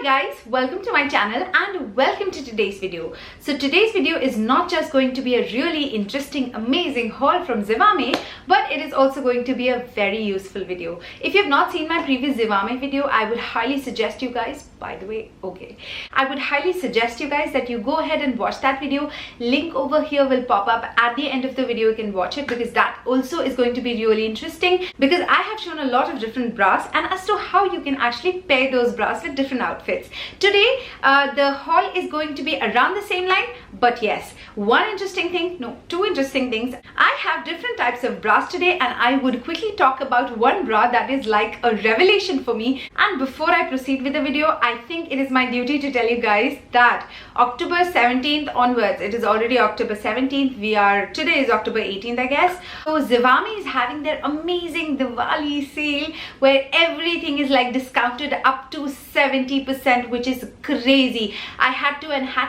Hi guys, welcome to my channel and welcome to today's video. So today's video is not just going to be a really interesting, amazing haul from Zivame, but it is also going to be a very useful video. If you have not seen my previous Zivame video, I would highly suggest you guys, by the way, I would highly suggest you guys that you go ahead and watch that video. Link over here will pop up at the end of the video. You can watch it because that also is going to be really interesting, because I have shown a lot of different bras and as to how you can actually pair those bras with different outfits. Today the haul is going to be around the same line, but yes, two interesting things. I have different types of bras today and I would quickly talk about one bra that is like a revelation for me. And before I proceed with the video, I think it is my duty to tell you guys that October 17th onwards, it is already October 17th, today is October 18th, I guess. So Zivame is having their amazing DIWALI sale where everything is like discounted up to 70%, which is crazy. I had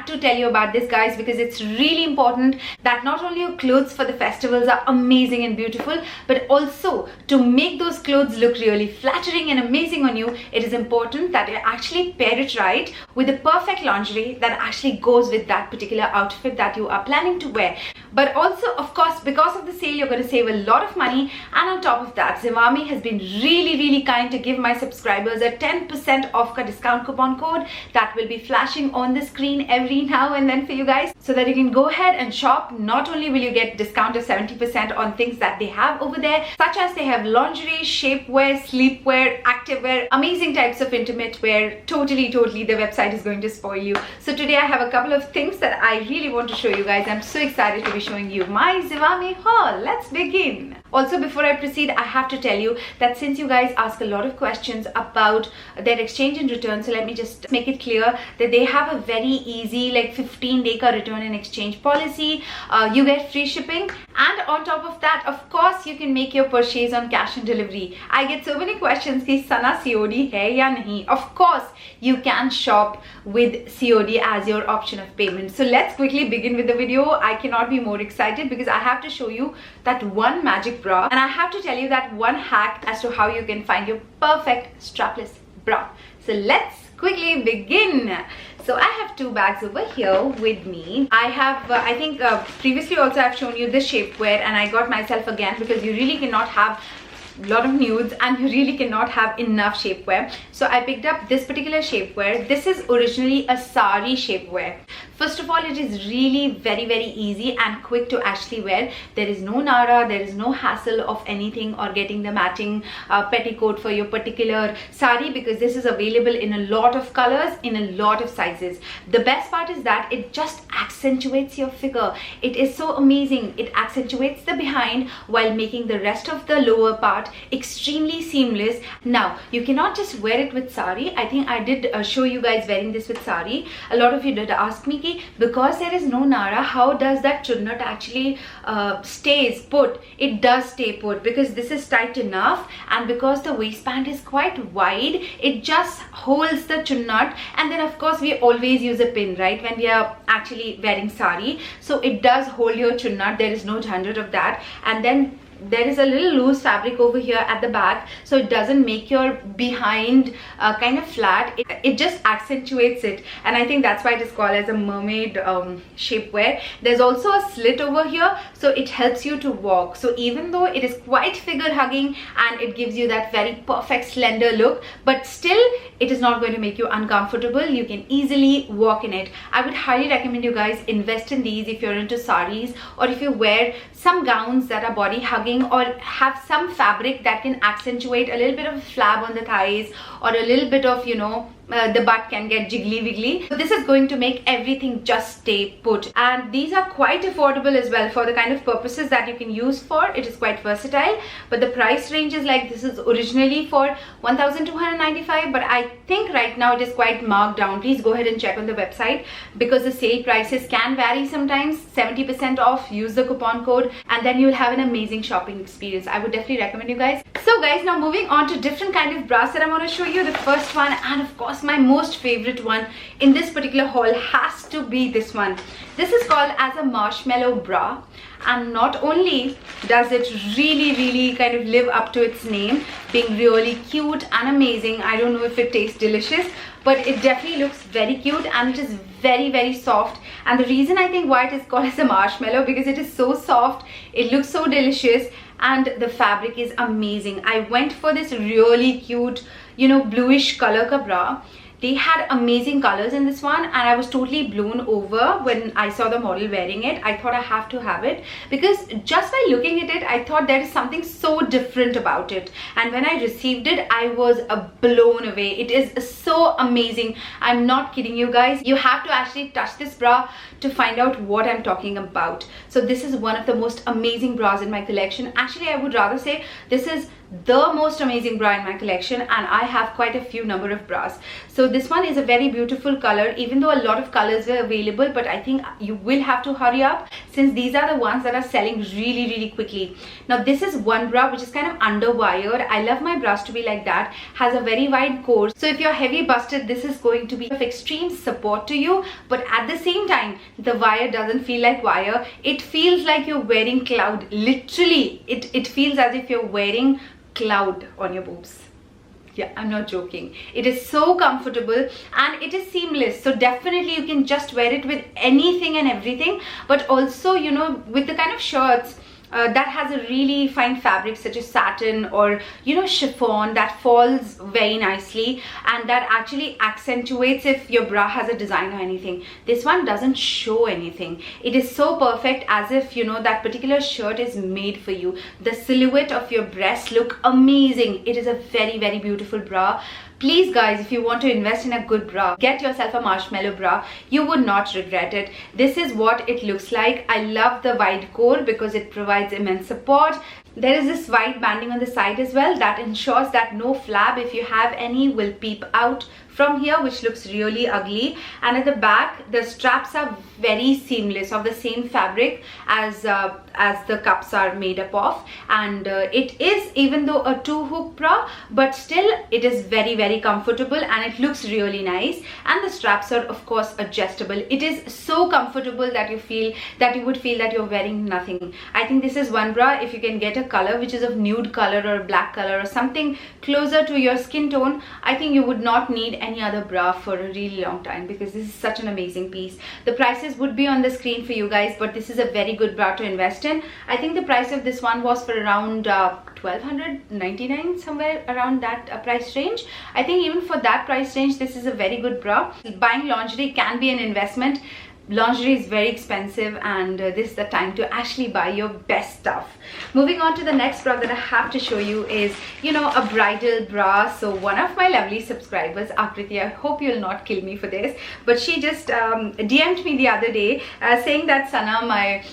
to tell you about this, guys, because it's really important that not only your clothes for the festivals are amazing and beautiful, but also to make those clothes look really flattering and amazing on you, it is important that you actually pair it right with the perfect lingerie that actually goes with that particular outfit that you are planning to wear. But also, of course, because of the sale, you're going to save a lot of money. And on top of that, Zivame has been really kind to give my subscribers a 10% off discount coupon code that will be flashing on the screen every now and then for you guys, so that you can go ahead and shop. Not only will you get discount of 70% on things that they have over there, such as they have lingerie, shapewear, sleepwear, activewear, amazing types of intimate wear. Totally the website is going to spoil you. So today I have a couple of things that I really want to show you guys. I'm so excited to be showing you my Zivame haul. Let's begin. Also, before I proceed, I have to tell you that since you guys ask a lot of questions about their exchange and return, so let me just make it clear that they have a very easy like 15-day return and exchange policy. You get free shipping, and on top of that, of course, you can make your purchase on cash on delivery. I get so many questions ki sana COD hai ya nahi. Of course, you can shop with COD as your option of payment. So let's quickly begin with the video. I cannot be more excited because I have to show you that one magic bra, and I have to tell you that one hack as to how you can find your perfect strapless bra. So let's quickly begin. So I have two bags over here with me. I have I think previously also I've shown you this shapewear, and I got myself again because you really cannot have a lot of nudes and you really cannot have enough shapewear. So I picked up this particular shapewear. This is originally a Saree Shapewear. First of all, it is really very easy and quick to actually wear. There is no nara, there is no hassle of anything or getting the matching petticoat for your particular sari, because this is available in a lot of colors, in a lot of sizes. The best part is that it just accentuates your figure. It is so amazing. It accentuates the behind while making the rest of the lower part extremely seamless. Now, you cannot just wear it with sari. I think I did show you guys wearing this with sari. A lot of you did ask me, because there is no nara, how does that chunnat actually stays put? It does stay put because this is tight enough, and because the waistband is quite wide, it just holds the chunnat. And then of course we always use a pin, right, when we are actually wearing sari. So it does hold your chunnat. There is no jhanjat of that. And then there is a little loose fabric over here at the back, so it doesn't make your behind kind of flat. It just accentuates it, and I think that's why it is called as a mermaid shapewear. There's also a slit over here, so it helps you to walk. So even though it is quite figure hugging and it gives you that very perfect slender look, but still it is not going to make you uncomfortable. You can easily walk in it. I would highly recommend you guys invest in these if you're into saris, or if you wear some gowns that are body hugging, or have some fabric that can accentuate a little bit of flab on the thighs, or a little bit of, you know, the butt can get jiggly wiggly. So this is going to make everything just stay put, and these are quite affordable as well for the kind of purposes that you can use for. It is quite versatile, but the price range is like, this is originally for 1,295, but I think right now it is quite marked down. Please go ahead and check on the website because the sale prices can vary sometimes. 70% off, use the coupon code, and then you'll have an amazing shopping experience. I would definitely recommend you guys. So guys, now moving on to different kind of bras that I want to show you. The first one, and of course course, my most favorite one in this particular haul has to be this one. This is called as a Marshmallow bra, and not only does it really kind of live up to its name, being really cute and amazing. I don't know if it tastes delicious, but it definitely looks very cute, and it is very soft. And the reason I think why it is called as a marshmallow, because it is so soft, it looks so delicious, and the fabric is amazing. I went for this really cute, you know, bluish color ka bra. They had amazing colors in this one, and I was totally blown over when I saw the model wearing it. I thought I have to have it, because just by looking at it, I thought there is something so different about it. And when I received it, I was blown away. It is so amazing. I'm not kidding you guys. You have to actually touch this bra to find out what I'm talking about. So this is one of the most amazing bras in my collection. Actually, I would rather say this is the most amazing bra in my collection, and I have quite a few number of bras. So this one is a very beautiful color, even though a lot of colors were available, but I think you will have to hurry up since these are the ones that are selling really quickly. Now this is one bra which is kind of underwired. I love my bras to be like that. Has a very wide core, so if you're heavy busted, this is going to be of extreme support to you, but at the same time the wire doesn't feel like wire. It feels like you're wearing cloud. Literally, it feels as if you're wearing cloud on your boobs. Yeah, I'm not joking. It is so comfortable and it is seamless, so definitely you can just wear it with anything and everything. But also, you know, with the kind of shirts that has a really fine fabric such as satin or, you know, chiffon, that falls very nicely, and that actually accentuates if your bra has a design or anything. This one doesn't show anything. It is so perfect, as if, you know, that particular shirt is made for you. The silhouette of your breasts look amazing. It is a very beautiful bra. Please guys, if you want to invest in a good bra, get yourself a Marshmallow bra. You would not regret it. This is what it looks like. I love the wide core because it provides immense support. There is this wide banding on the side as well that ensures that no flab, if you have any, will peep out from here, which looks really ugly. And at the back, the straps are very seamless, of the same fabric as the cups are made up of. And it is, even though a 2-hook bra, but still it is very comfortable and it looks really nice. And the straps are of course adjustable. It is so comfortable that you would feel that you're wearing nothing. I think this is one bra, if you can get a color which is of nude color or black color or something closer to your skin tone, I think you would not need any other bra for a really long time, because this is such an amazing piece. The prices would be on the screen for you guys, but this is a very good bra to invest in. I think the price of this one was for around $1,299, somewhere around that price range. I think even for that price range, this is a very good bra. Buying lingerie can be an investment. Lingerie is very expensive, and this is the time to actually buy your best stuff. Moving on to the next bra that I have to show you is, you know, a bridal bra. So one of my lovely subscribers, Akriti, I hope you'll not kill me for this, but she just DM'd me the other day saying that Sana, my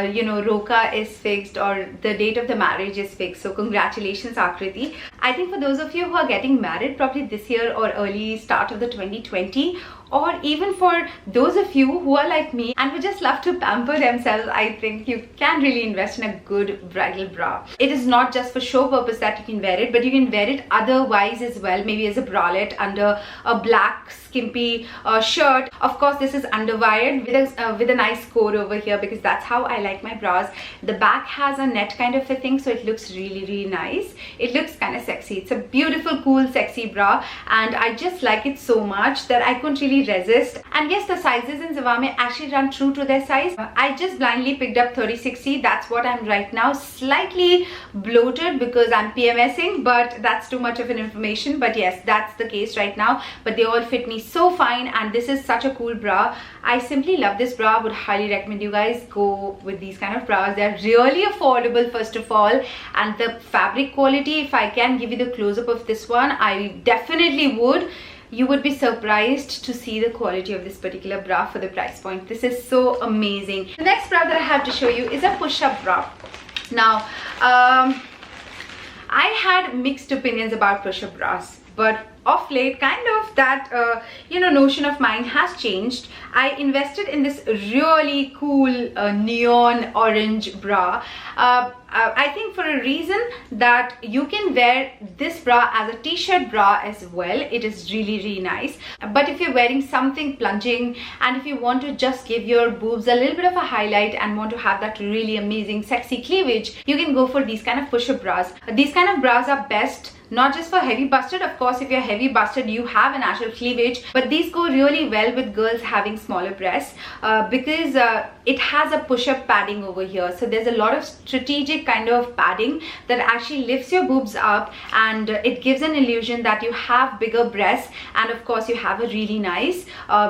you know, Roka is fixed, or the date of the marriage is fixed. So congratulations, Akriti. I think for those of you who are getting married probably this year or early start of the 2020, or even for those of you who are like me and who just love to pamper themselves, I think you can really invest in a good bridal bra. It is not just for show purpose that you can wear it, but you can wear it otherwise as well, maybe as a bralette under a black skimpy shirt. Of course, this is underwired with a nice core over here, because that's how I like my bras. The back has a net kind of a thing, so it looks really nice. It looks kind of sexy. It's a beautiful, cool, sexy bra, and I just like it so much that I couldn't really resist. And yes, the sizes in Zivame actually run true to their size. I just blindly picked up 30-60. That's what I'm right now. Slightly bloated because I'm PMSing, but that's too much of an information. But yes, that's the case right now. But they all fit me so fine, and this is such a cool bra. I simply love this bra. Would highly recommend you guys go with these kind of bras. They're really affordable, first of all, and the fabric quality, if I can give you the close-up of this one, I definitely would. You would be surprised to see the quality of this particular bra for the price point. This is so amazing. The next bra that I have to show you is a push-up bra. Now, I had mixed opinions about push-up bras, but of late, kind of that you know, notion of mine has changed. I invested in this really cool neon orange bra. I think for a reason that you can wear this bra as a t-shirt bra as well. It is really nice. But if you're wearing something plunging and if you want to just give your boobs a little bit of a highlight and want to have that really amazing sexy cleavage, you can go for these kind of push-up bras. These kind of bras are best not just for heavy busted. Of course, if you're heavy busted, you have a natural cleavage, but these go really well with girls having smaller breasts because it has a push-up padding over here. So there's a lot of strategic kind of padding that actually lifts your boobs up, and it gives an illusion that you have bigger breasts, and of course you have a really nice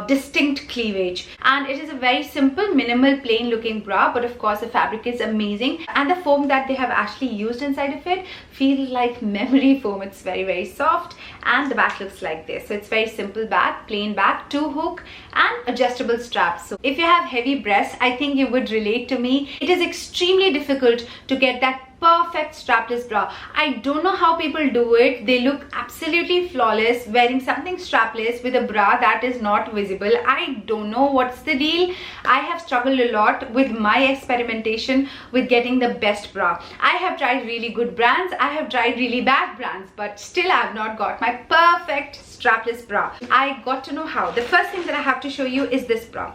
distinct cleavage. And it is a very simple, minimal, plain looking bra, but of course the fabric is amazing, and the foam that they have actually used inside of it feels like memory foam. It's very soft, and the back looks like this. So it's very simple back, plain back, 2 hook and adjustable straps. So if you have heavy breasts, I think you would relate to me. It is extremely difficult to get that perfect strapless bra. I don't know how people do it. They look absolutely flawless wearing something strapless with a bra that is not visible. I don't know what's the deal. I have struggled a lot with my experimentation with getting the best bra. I have tried really good brands, I have tried really bad brands, but still I have not got my perfect strapless bra. I got to know how. The first thing that I have to show you is this bra.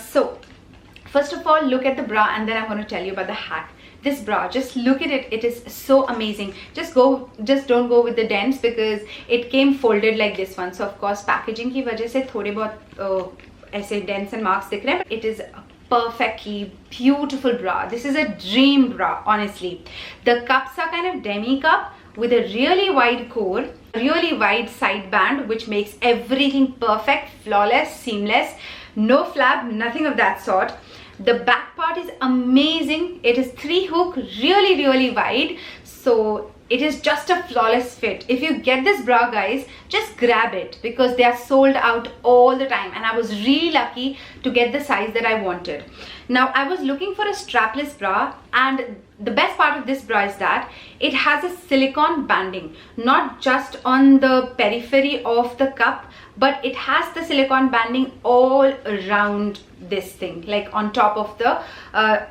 So first of all, look at the bra, and then I'm going to tell you about the hack. This bra, just look at it. It is so amazing. Just don't go with the dents because it came folded like this one. So of course packaging की वजह से थोड़े बहुत ऐसे dents and marks दिख रहे हैं. It is a perfectly beautiful bra. This is a dream bra, honestly. The cups are kind of demi cup with a really wide core, really wide side band, which makes everything perfect, flawless, seamless, no flab, nothing of that sort. The back part is amazing. It is 3 hook, really wide, so it is just a flawless fit. If you get this bra, guys, just grab it because they are sold out all the time, and I was really lucky to get the size that I wanted. Now I was looking for a strapless bra, and the best part of this bra is that it has a silicone banding, not just on the periphery of the cup, but it has the silicone banding all around this thing, like on top of the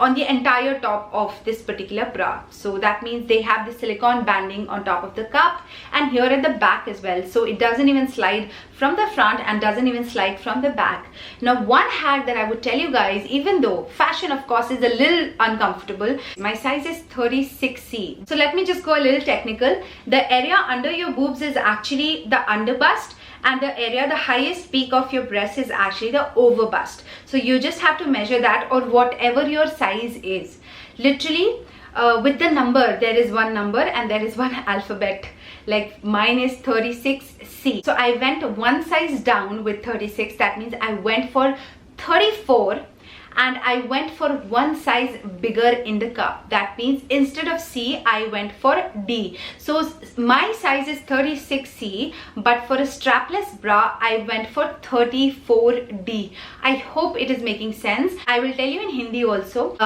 on the entire top of this particular bra. So that means they have the silicone banding on top of the cup and here at the back as well, so it doesn't even slide from the front and doesn't even slide from the back. Now one hack that I would tell you guys, even though fashion of course is a little uncomfortable, my size is 36C. So let me just go a little technical. The area under your boobs is actually the underbust, and the area, the highest peak of your breast is actually the overbust. So you just have to measure that, or whatever your size is. Literally with the number, there is one number and there is one alphabet. Like mine is 36C. So I went one size down with 36. That means I went for 34. And I went for one size bigger in the cup. That means instead of C, I went for D. So my size is 36C, but for a strapless bra, I went for 34D. I hope it is making sense. I will tell you in Hindi also.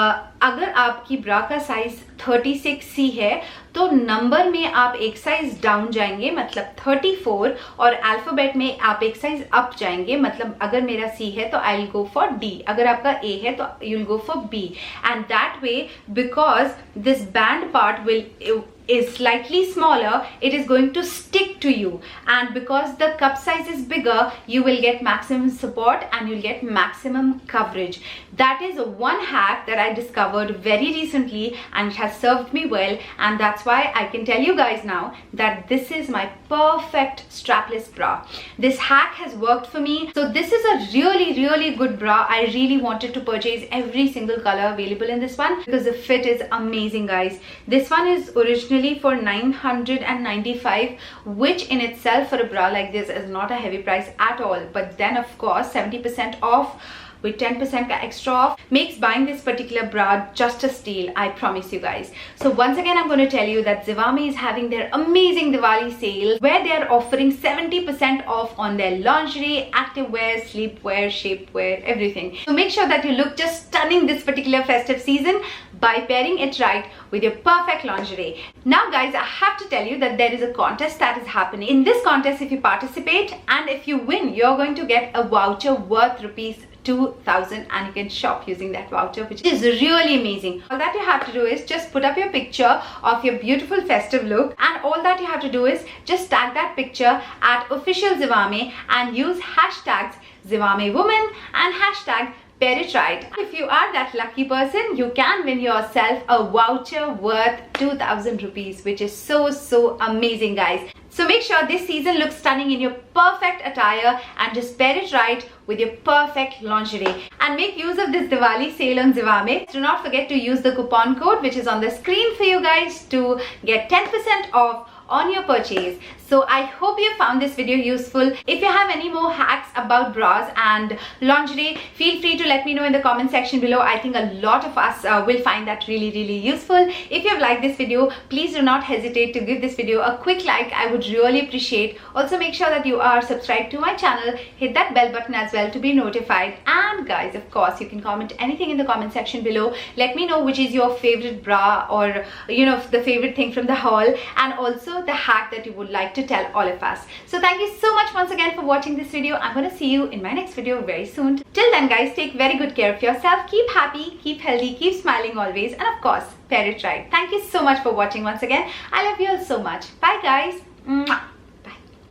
अगर आपकी ब्रा का size 36C है तो number में आप एक size down जाएंगे, मतलब 34, और अल्फाबेट में आप एक साइज अप जाएंगे, मतलब अगर मेरा C है तो I will go for D, अगर आपका A है तो you will go for B. And that way, because this band part will is slightly smaller, it is going to stick to you, and because the cup size is bigger, you will get maximum support and you'll get maximum coverage. That is one hack that I discovered very recently and it has served me well, and that's why I can tell you guys now that this is my perfect strapless bra. This hack has worked for me. So this is a really good bra. I really wanted to purchase every single color available in this one because the fit is amazing, guys. This one is originally for $995, which in itself for a bra like this is not a heavy price at all. But then of course 70% off with 10% extra off makes buying this particular bra just a steal, I promise you guys. So once again, I'm going to tell you that Zivame is having their amazing Diwali sale where they are offering 70% off on their lingerie, activewear, sleepwear, shapewear, everything. So make sure that you look just stunning this particular festive season by pairing it right with your perfect lingerie. Now guys, I have to tell you that there is a contest that is happening. In this contest, if you participate and if you win, you're going to get a voucher worth rupees 2000 and you can shop using that voucher, which is really amazing. All that you have to do is just put up your picture of your beautiful festive look, and all that you have to do is just tag that picture at official Zivame and use hashtags Zivame woman and hashtag pair it right. If you are that lucky person, you can win yourself a voucher worth 2000 rupees, which is so amazing, guys. So make sure this season looks stunning in your perfect attire and just pair it right with your perfect lingerie. And make use of this Diwali sale on Zivame. Do not forget to use the coupon code which is on the screen for you guys to get 10% off on your purchase. So I hope you found this video useful. If you have any more hacks about bras and lingerie, feel free to let me know in the comment section below. I think a lot of us will find that really useful. If you have liked this video, please do not hesitate to give this video a quick like. I would really appreciate. Also make sure that you are subscribed to my channel. Hit that bell button as well to be notified. And guys, of course, you can comment anything in the comment section below. Let me know which is your favorite bra, or the favorite thing from the haul, and also the hack that you would like to tell all of us. So thank you so much once again for watching this video. I'm going to see you in my next video very soon. Till then, guys, take very good care of yourself. Keep happy, keep healthy, keep smiling always, and of course, pair it right. Thank you so much for watching once again. I love you all so much. Bye, guys. Mwah.